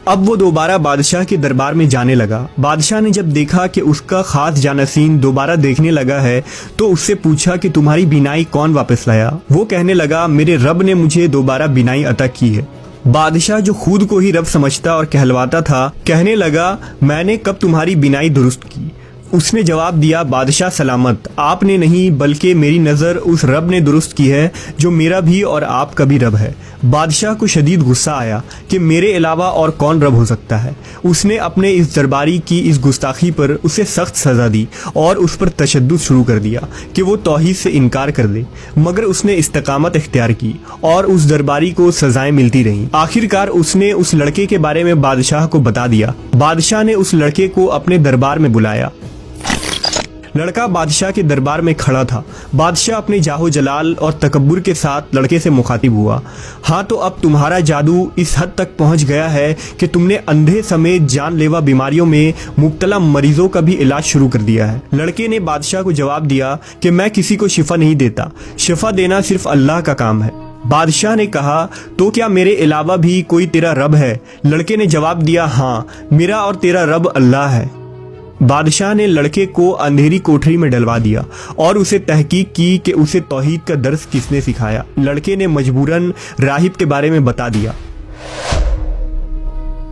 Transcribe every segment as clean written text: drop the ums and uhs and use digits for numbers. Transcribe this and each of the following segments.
اب وہ دوبارہ بادشاہ کے دربار میں جانے لگا۔ بادشاہ نے جب دیکھا کہ اس کا خاص جانشین دوبارہ دیکھنے لگا ہے تو اس سے پوچھا کہ تمہاری بینائی کون واپس لایا؟ وہ کہنے لگا میرے رب نے مجھے دوبارہ بینائی عطا کی ہے۔ بادشاہ جو خود کو ہی رب سمجھتا اور کہلواتا تھا کہنے لگا میں نے کب تمہاری بینائی درست کی؟ اس نے جواب دیا بادشاہ سلامت، آپ نے نہیں بلکہ میری نظر اس رب نے درست کی ہے جو میرا بھی اور آپ کا بھی رب ہے۔ بادشاہ کو شدید غصہ آیا کہ میرے علاوہ اور کون رب ہو سکتا ہے۔ اس نے اپنے اس درباری کی اس گستاخی پر اسے سخت سزا دی اور اس پر تشدد شروع کر دیا کہ وہ توحید سے انکار کر دے، مگر اس نے استقامت اختیار کی اور اس درباری کو سزائیں ملتی رہیں۔ آخر کار اس نے اس لڑکے کے بارے میں بادشاہ کو بتا دیا۔ بادشاہ نے اس لڑکے کو اپنے دربار میں بلایا۔ لڑکا بادشاہ کے دربار میں کھڑا تھا۔ بادشاہ اپنے جاہو جلال اور تکبر کے ساتھ لڑکے سے مخاطب ہوا، ہاں تو اب تمہارا جادو اس حد تک پہنچ گیا ہے کہ تم نے اندھے سمیت جان لیوا بیماریوں میں مبتلا مریضوں کا بھی علاج شروع کر دیا ہے۔ لڑکے نے بادشاہ کو جواب دیا کہ میں کسی کو شفا نہیں دیتا، شفا دینا صرف اللہ کا کام ہے۔ بادشاہ نے کہا تو کیا میرے علاوہ بھی کوئی تیرا رب ہے؟ لڑکے نے جواب دیا ہاں، میرا اور تیرا رب اللہ ہے۔ بادشاہ نے لڑکے کو اندھیری کوٹری میں ڈلوا دیا اور اسے تحقیق کی کہ اسے توحید کا درس کس نے سکھایا۔ لڑکے نے مجبوراً راہب کے بارے میں بتا دیا۔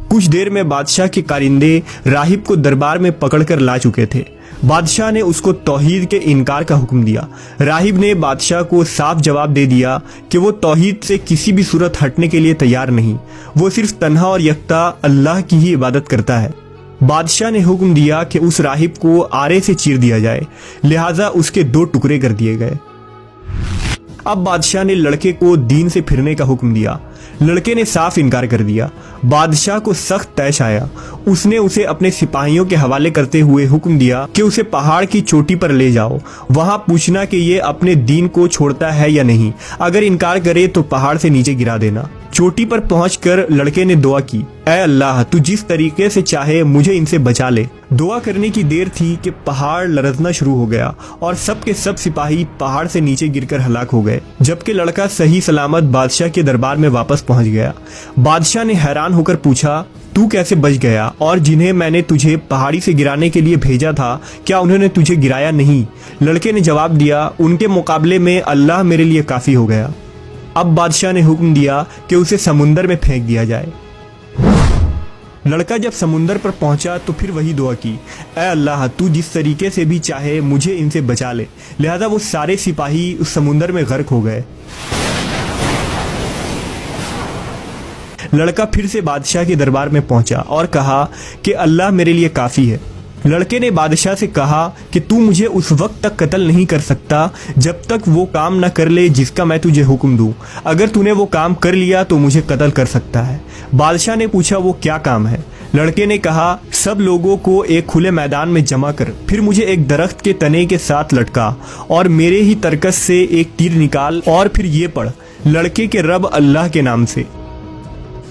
کچھ دیر میں بادشاہ کے کارندے راہب کو دربار میں پکڑ کر لا چکے تھے۔ بادشاہ نے اس کو توحید کے انکار کا حکم دیا۔ راہب نے بادشاہ کو صاف جواب دے دیا کہ وہ توحید سے کسی بھی صورت ہٹنے کے لیے تیار نہیں، وہ صرف تنہا اور یکتا اللہ کی ہی عبادت کرتا ہے۔ بادشاہ نے حکم دیا کہ اس راہب کو آرے سے چیر دیا جائے، لہٰذا اس کے 2 ٹکڑے کر دیے گئے۔ اب بادشاہ نے لڑکے کو دین سے پھرنے کا حکم دیا۔ لڑکے نے صاف انکار کر دیا۔ بادشاہ کو سخت طیش آیا۔ اس نے اسے اپنے سپاہیوں کے حوالے کرتے ہوئے حکم دیا کہ اسے پہاڑ کی چوٹی پر لے جاؤ، وہاں پوچھنا کہ یہ اپنے دین کو چھوڑتا ہے یا نہیں، اگر انکار کرے تو پہاڑ سے نیچے گرا دینا۔ چوٹی پر پہنچ کر لڑکے نے دعا کی، اے اللہ تو جس طریقے سے چاہے مجھے ان سے بچا لے۔ دعا کرنے کی دیر تھی کہ پہاڑ لرزنا شروع ہو گیا اور سب کے سب سپاہی پہاڑ سے نیچے گر کر ہلاک ہو گئے، جبکہ لڑکا صحیح سلامت بادشاہ کے دربار میں واپس پہنچ گیا۔ بادشاہ نے حیران ہو کر پوچھا تو کیسے بچ گیا، اور جنہیں میں نے تجھے پہاڑی سے گرانے کے لیے بھیجا تھا کیا انہوں نے تجھے گرایا نہیں؟ لڑکے نے جواب دیا ان کے مقابلے میں اللہ میرے لیے کافی ہو گیا۔ اب بادشاہ نے حکم دیا کہ اسے سمندر میں پھینک دیا جائے۔ لڑکا جب سمندر پر پہنچا تو پھر وہی دعا کی، اے اللہ تو جس طریقے سے بھی چاہے مجھے ان سے بچا لے، لہذا وہ سارے سپاہی اس سمندر میں غرق ہو گئے۔ لڑکا پھر سے بادشاہ کے دربار میں پہنچا اور کہا کہ اللہ میرے لیے کافی ہے۔ لڑکے نے بادشاہ سے کہا کہ تو مجھے اس وقت تک قتل نہیں کر سکتا جب تک وہ کام نہ کر لے جس کا میں تجھے حکم دوں، اگر تو نے وہ کام کر لیا تو مجھے قتل کر سکتا ہے۔ بادشاہ نے پوچھا وہ کیا کام ہے؟ لڑکے نے کہا سب لوگوں کو ایک کھلے میدان میں جمع کر، پھر مجھے ایک درخت کے تنے کے ساتھ لٹکا اور میرے ہی ترکس سے ایک تیر نکال اور پھر یہ پڑھ، لڑکے کے رب اللہ کے نام سے۔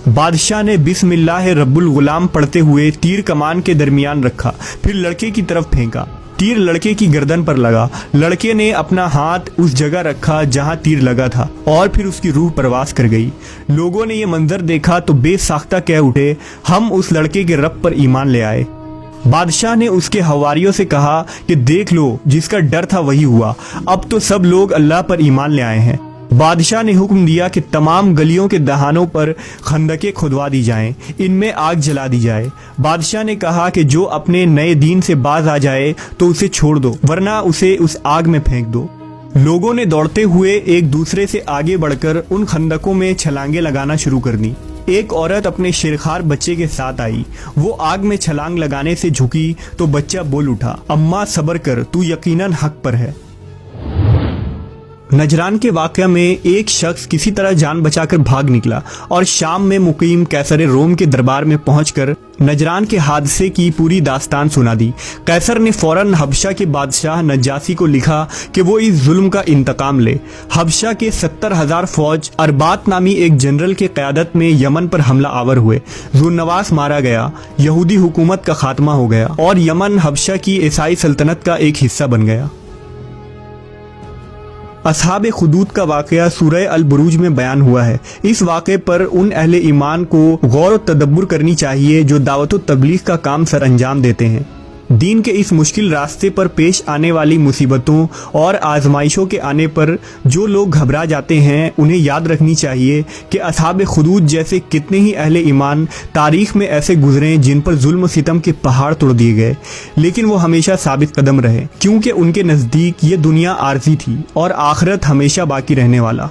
بادشاہ نے بسم اللہ رب الغلام پڑھتے ہوئے تیر کمان کے درمیان رکھا، پھر لڑکے کی طرف پھینکا۔ تیر لڑکے کی گردن پر لگا۔ لڑکے نے اپنا ہاتھ اس جگہ رکھا جہاں تیر لگا تھا اور پھر اس کی روح پرواز کر گئی۔ لوگوں نے یہ منظر دیکھا تو بے ساختہ کہہ اٹھے ہم اس لڑکے کے رب پر ایمان لے آئے۔ بادشاہ نے اس کے حواریوں سے کہا کہ دیکھ لو جس کا ڈر تھا وہی ہوا، اب تو سب لوگ اللہ پر ایمان لے آئے ہیں۔ بادشاہ نے حکم دیا کہ تمام گلیوں کے دہانوں پر خندقیں کھدوا دی جائیں، ان میں آگ جلا دی جائے۔ بادشاہ نے کہا کہ جو اپنے نئے دین سے باز آ جائے تو اسے چھوڑ دو، ورنہ اسے اس آگ میں پھینک دو۔ لوگوں نے دوڑتے ہوئے ایک دوسرے سے آگے بڑھ کر ان خندقوں میں چھلانگیں لگانا شروع کر دیں۔ ایک عورت اپنے شیرخوار بچے کے ساتھ آئی، وہ آگ میں چھلانگ لگانے سے جھکی تو بچہ بول اٹھا، اماں صبر کر، تو یقیناً حق پر ہے۔ نجران کے واقعہ میں ایک شخص کسی طرح جان بچا کر بھاگ نکلا اور شام میں مقیم قیصر روم کے دربار میں پہنچ کر نجران کے حادثے کی پوری داستان سنا دی۔ قیصر نے فوراً حبشہ کے بادشاہ نجاشی کو لکھا کہ وہ اس ظلم کا انتقام لے۔ حبشہ کے 70,000 فوج اربات نامی ایک جنرل کے قیادت میں یمن پر حملہ آور ہوئے۔ ذوالنواس مارا گیا، یہودی حکومت کا خاتمہ ہو گیا اور یمن حبشہ کی عیسائی سلطنت کا ایک حصہ بن گیا۔ اصحاب خدود کا واقعہ سورہ البروج میں بیان ہوا ہے۔ اس واقعے پر ان اہل ایمان کو غور و تدبر کرنی چاہیے جو دعوت و تبلیغ کا کام سر انجام دیتے ہیں۔ دین کے اس مشکل راستے پر پیش آنے والی مصیبتوں اور آزمائشوں کے آنے پر جو لوگ گھبرا جاتے ہیں انہیں یاد رکھنی چاہیے کہ اصحاب خدود جیسے کتنے ہی اہل ایمان تاریخ میں ایسے گزرے جن پر ظلم و ستم کے پہاڑ توڑ دیے گئے، لیکن وہ ہمیشہ ثابت قدم رہے، کیونکہ ان کے نزدیک یہ دنیا عارضی تھی اور آخرت ہمیشہ باقی رہنے والا۔